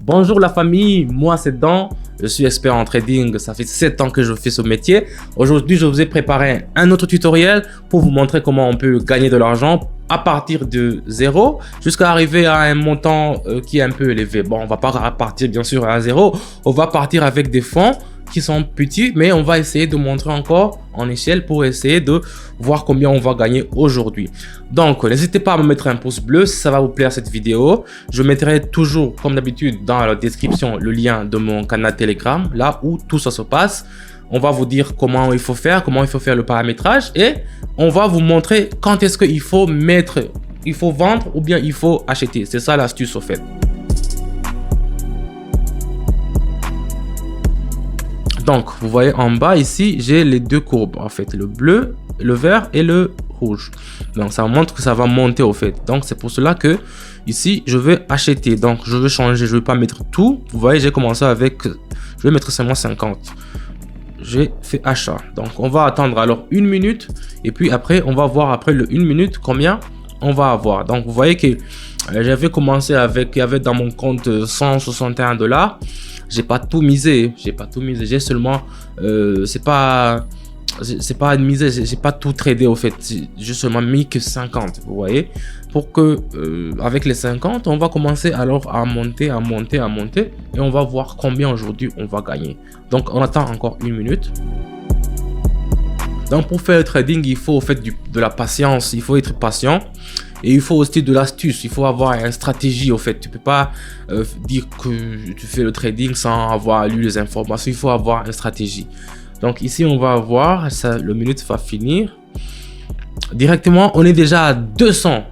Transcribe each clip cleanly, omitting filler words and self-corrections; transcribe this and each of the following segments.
Bonjour la famille, moi c'est Dan, je suis expert en trading, ça fait 7 ans que je fais ce métier. Aujourd'hui, je vous ai préparé un autre tutoriel pour vous montrer comment on peut gagner de l'argent à partir de zéro jusqu'à arriver à un montant qui est un peu élevé. Bon, on va pas partir bien sûr à zéro, on va partir avec des fonds qui sont petits, mais on va essayer de montrer encore en échelle pour essayer de voir combien on va gagner aujourd'hui. Donc, n'hésitez pas à me mettre un pouce bleu si ça va vous plaire cette vidéo. Je mettrai toujours, comme d'habitude, dans la description le lien de mon canal Telegram, là où tout ça se passe. On va vous dire comment il faut faire le paramétrage et on va vous montrer quand est-ce qu'il faut vendre ou bien il faut acheter. C'est ça l'astuce au fait. Donc, vous voyez en bas ici, j'ai les deux courbes en fait, le bleu, le vert et le rouge. Donc, ça montre que ça va monter au fait. Donc, c'est pour cela que ici, je vais acheter. Donc, je vais changer, je vais pas mettre tout. Vous voyez, j'ai commencé avec, je vais mettre seulement 50. J'ai fait achat. Donc, on va attendre alors 1 minute et puis après, on va voir après le 1 minute combien on va avoir. Donc, vous voyez que j'avais commencé avec, il y avait dans mon compte $161. J'ai pas tout misé, j'ai seulement c'est pas misé, j'ai pas tout tradé au fait, j'ai seulement mis que 50, vous voyez, pour que avec les 50 on va commencer alors à monter et on va voir combien aujourd'hui on va gagner. Donc on attend encore 1 minute. Donc pour faire le trading, il faut au fait de la patience, il faut être patient. Et il faut aussi de l'astuce, il faut avoir une stratégie au fait. Tu peux pas dire que tu fais le trading sans avoir lu les informations, il faut avoir une stratégie. Donc ici on va voir, ça, le minute va finir. Directement on est déjà à 200,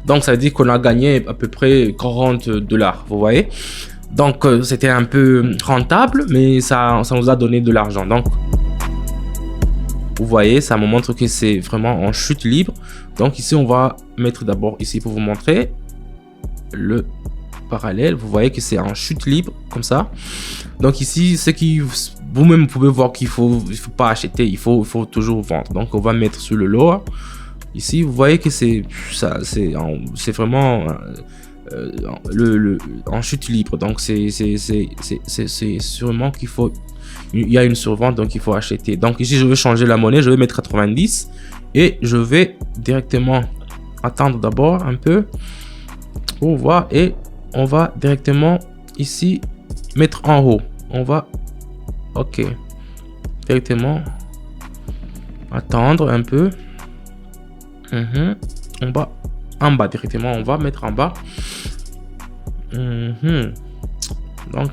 donc ça veut dire qu'on a gagné à peu près $40, vous voyez. Donc c'était un peu rentable, mais ça nous a donné de l'argent. Donc vous voyez, ça me montre que c'est vraiment en chute libre. Donc ici, on va mettre d'abord ici pour vous montrer le parallèle. Vous voyez que c'est en chute libre comme ça. Donc ici, ce qui vous-même pouvez voir qu'il faut pas acheter, il faut toujours vendre. Donc on va mettre sur le lower. Ici, vous voyez que c'est vraiment en chute libre. Donc c'est sûrement qu'il faut. Il y a une survente, donc il faut acheter. Donc ici, je vais changer la monnaie, je vais mettre 90 et je vais directement attendre d'abord un peu pour voir et on va directement ici mettre en haut. On va, ok, directement attendre un peu. On va en bas directement, on va mettre en bas. Donc,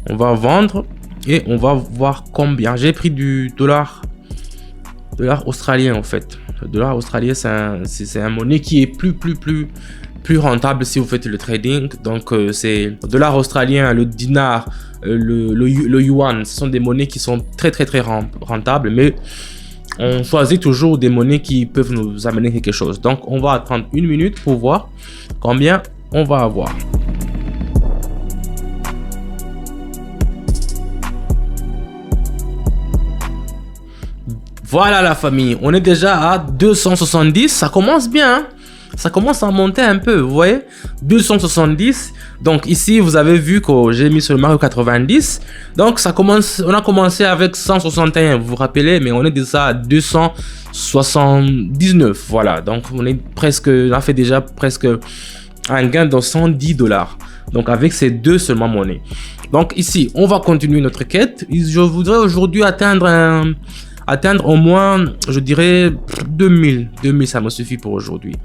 on va vendre. Et on va voir combien. J'ai pris du dollar australien en fait. Le dollar australien, c'est un monnaie qui est plus rentable si vous faites le trading. Donc c'est le dollar australien, le dinar, le yuan. Ce sont des monnaies qui sont très rentables. Mais on choisit toujours des monnaies qui peuvent nous amener quelque chose. Donc on va attendre 1 minute pour voir combien on va avoir. Voilà la famille, on est déjà à 270, ça commence bien, hein? Ça commence à monter un peu, vous voyez, 270. Donc ici, vous avez vu que j'ai mis seulement 90. Donc ça commence, on a commencé avec 161, vous vous rappelez, mais on est déjà à 279. Voilà, donc on a fait déjà presque un gain de $110. Donc avec ces deux seulement monnaies. Donc ici, on va continuer notre quête. Je voudrais aujourd'hui atteindre au moins, je dirais 2000, ça me suffit pour aujourd'hui.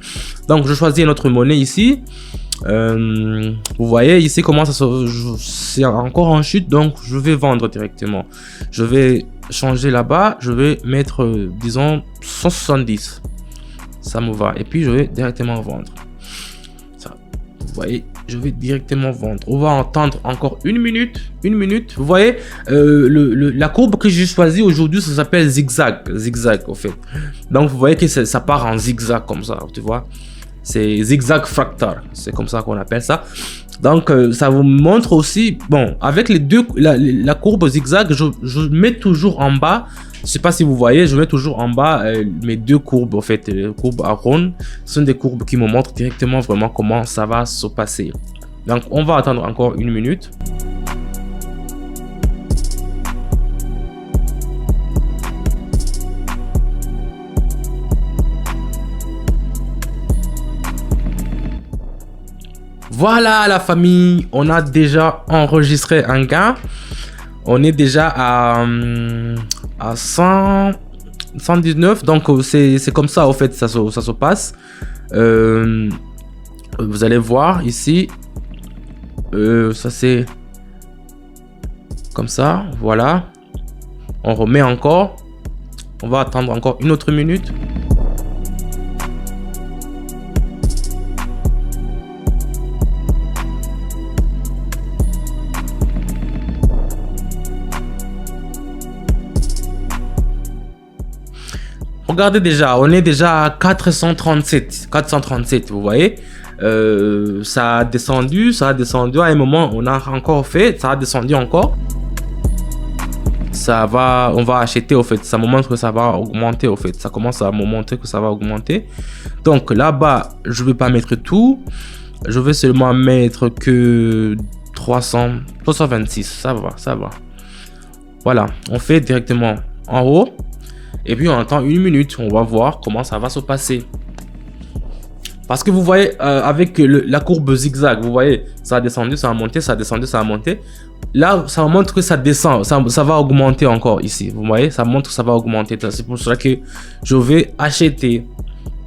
Donc je choisis notre monnaie ici. Vous voyez ici comment ça c'est encore en chute, donc je vais vendre directement. Je vais changer là-bas, je vais mettre disons 170. Ça me va et puis je vais directement vendre. Ça, vous voyez, je vais directement vendre. On va attendre encore 1 minute. Vous voyez, la courbe que j'ai choisie aujourd'hui, ça s'appelle zigzag en fait. Donc vous voyez que ça part en zigzag comme ça, tu vois. C'est zigzag fractal, c'est comme ça qu'on appelle ça. Donc ça vous montre aussi, bon, avec les deux, la courbe zigzag, je mets toujours en bas. Je sais pas si vous voyez, je mets toujours en bas mes deux courbes, en fait, les courbes à ronde. Ce sont des courbes qui me montrent directement vraiment comment ça va se passer. Donc, on va attendre encore 1 minute. Voilà la famille, on a déjà enregistré un gain. On est déjà à 100, 119. Donc c'est comme ça, au fait, ça se passe. Vous allez voir ici. Ça c'est comme ça. Voilà. On remet encore. On va attendre encore une autre minute. Regardez déjà, on est déjà à 437, vous voyez. Ça a descendu à un moment, on a encore fait, ça a descendu encore. On va acheter au fait, ça me montre que ça va augmenter au fait, ça commence à me montrer que ça va augmenter. Donc là-bas, je vais pas mettre tout, je vais seulement mettre que 326, ça va. Voilà, on fait directement en haut. Et puis on attend 1 minute, on va voir comment ça va se passer. Parce que vous voyez, avec la courbe zigzag, vous voyez, ça a descendu, ça a monté, ça a descendu, ça a monté. Là, ça montre que ça descend, ça va augmenter encore ici. Vous voyez, ça montre que ça va augmenter. C'est pour cela que je vais acheter.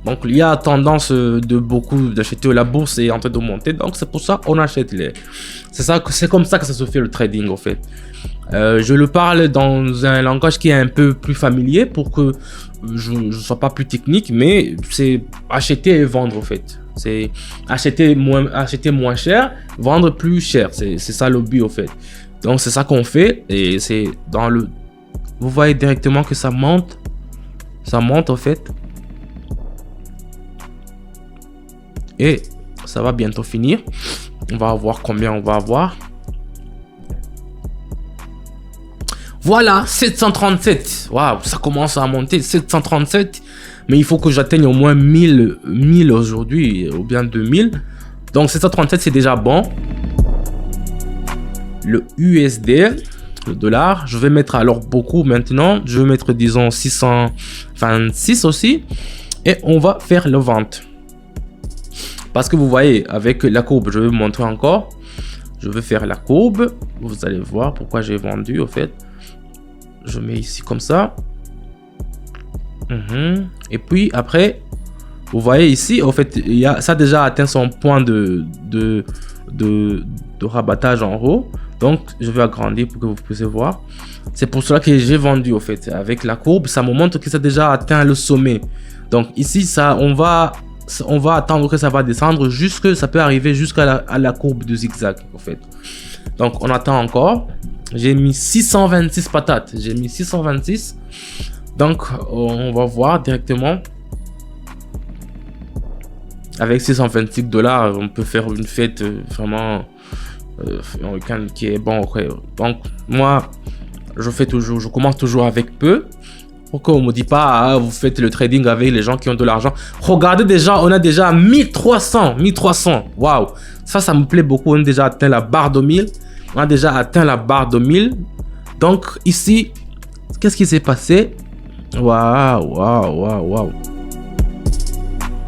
Donc, il y a tendance de beaucoup d'acheter. La bourse est en train de monter. Donc, c'est pour ça qu'on achète les. C'est comme ça que ça se fait le trading, en fait. Je le parle dans un langage qui est un peu plus familier pour que je ne sois pas plus technique, mais c'est acheter et vendre, en fait. C'est acheter moins cher, vendre plus cher. C'est ça le but, en fait. Donc, c'est ça qu'on fait. Et c'est dans le... Vous voyez directement que ça monte. Ça monte, en fait. Et ça va bientôt finir. On va voir combien on va avoir. Voilà, 737. Waouh, ça commence à monter. 737. Mais il faut que j'atteigne au moins 1000 aujourd'hui, ou bien 2000. Donc 737, c'est déjà bon. Le USD, le dollar, je vais mettre alors beaucoup maintenant. Je vais mettre, disons, 626 aussi. Et on va faire la vente. Parce que vous voyez, avec la courbe, je vais vous montrer encore. Je vais faire la courbe. Vous allez voir pourquoi j'ai vendu, au fait. Je mets ici comme ça. Et puis après, vous voyez ici, au fait, ça a déjà atteint son point de rabattage en haut. Donc, je vais agrandir pour que vous puissiez voir. C'est pour cela que j'ai vendu, au fait. Avec la courbe, ça me montre que ça a déjà atteint le sommet. Donc ici, on va attendre que ça va descendre jusque ça peut arriver jusqu'à la courbe de zigzag, en fait. Donc on attend encore. J'ai mis 626 patates. J'ai mis 626. Donc on va voir directement. Avec 626 $, on peut faire une fête vraiment un week-end qui est bon. Okay. Donc moi, je commence toujours avec peu. Pourquoi on me dit pas, vous faites le trading avec les gens qui ont de l'argent. Regardez déjà, on a déjà 1300. Waouh, ça me plaît beaucoup. On a déjà atteint la barre de 1000. On a déjà atteint la barre de 1000. Donc ici, qu'est-ce qui s'est passé? Waouh.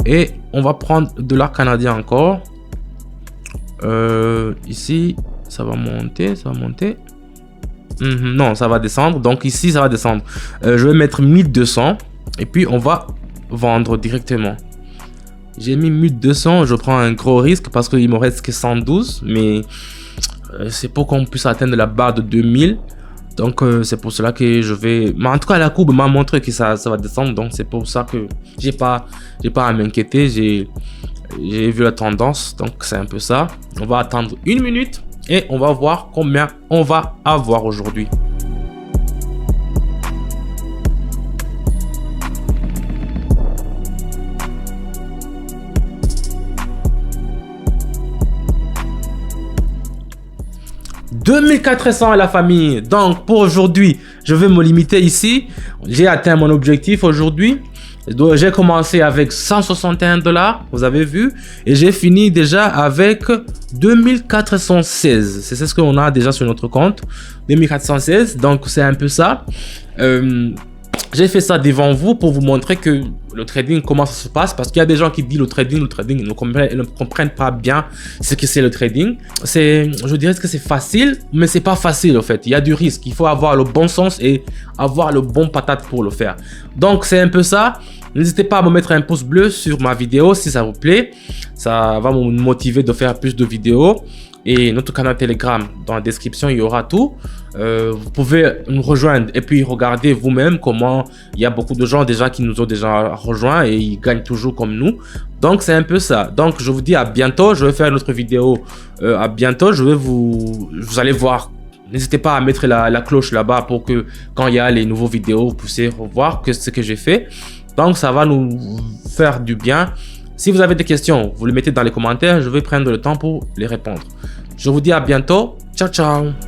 Et on va prendre de l'art canadien encore. Ici, ça va monter. Non, ça va descendre. Donc ici, ça va descendre. Je vais mettre 1200. Et puis, on va vendre directement. J'ai mis 1200. Je prends un gros risque parce qu'il me reste que 112. Mais c'est pour qu'on puisse atteindre la barre de 2000. Donc, c'est pour cela que je vais... Mais en tout cas, la courbe m'a montré que ça va descendre. Donc, c'est pour ça que j'ai pas à m'inquiéter. J'ai vu la tendance. Donc, c'est un peu ça. On va attendre 1 minute. Et on va voir combien on va avoir aujourd'hui. « 2400 à la famille. » Donc pour aujourd'hui, je vais me limiter ici. J'ai atteint mon objectif aujourd'hui. Donc, j'ai commencé avec 161 $, vous avez vu, et j'ai fini déjà avec 2416. C'est ce qu'on a déjà sur notre compte, 2416. Donc, c'est un peu ça. J'ai fait ça devant vous pour vous montrer que le trading, comment ça se passe, parce qu'il y a des gens qui disent le trading, ils ne comprennent pas bien ce que c'est le trading. Je dirais que c'est facile, mais c'est pas facile en fait. Il y a du risque. Il faut avoir le bon sens et avoir le bon patate pour le faire. Donc c'est un peu ça. N'hésitez pas à me mettre un pouce bleu sur ma vidéo si ça vous plaît. Ça va me motiver de faire plus de vidéos. Et notre canal Telegram, dans la description, il y aura tout. Vous pouvez nous rejoindre et puis regarder vous-même comment il y a beaucoup de gens déjà qui nous ont déjà rejoints et ils gagnent toujours comme nous. Donc, c'est un peu ça. Donc, je vous dis à bientôt. Je vais faire une autre vidéo à bientôt. Vous allez voir. N'hésitez pas à mettre la cloche là-bas pour que quand il y a les nouveaux vidéos, vous puissiez revoir ce que j'ai fait. Donc, ça va nous faire du bien. Si vous avez des questions, vous les mettez dans les commentaires. Je vais prendre le temps pour les répondre. Je vous dis à bientôt. Ciao, ciao.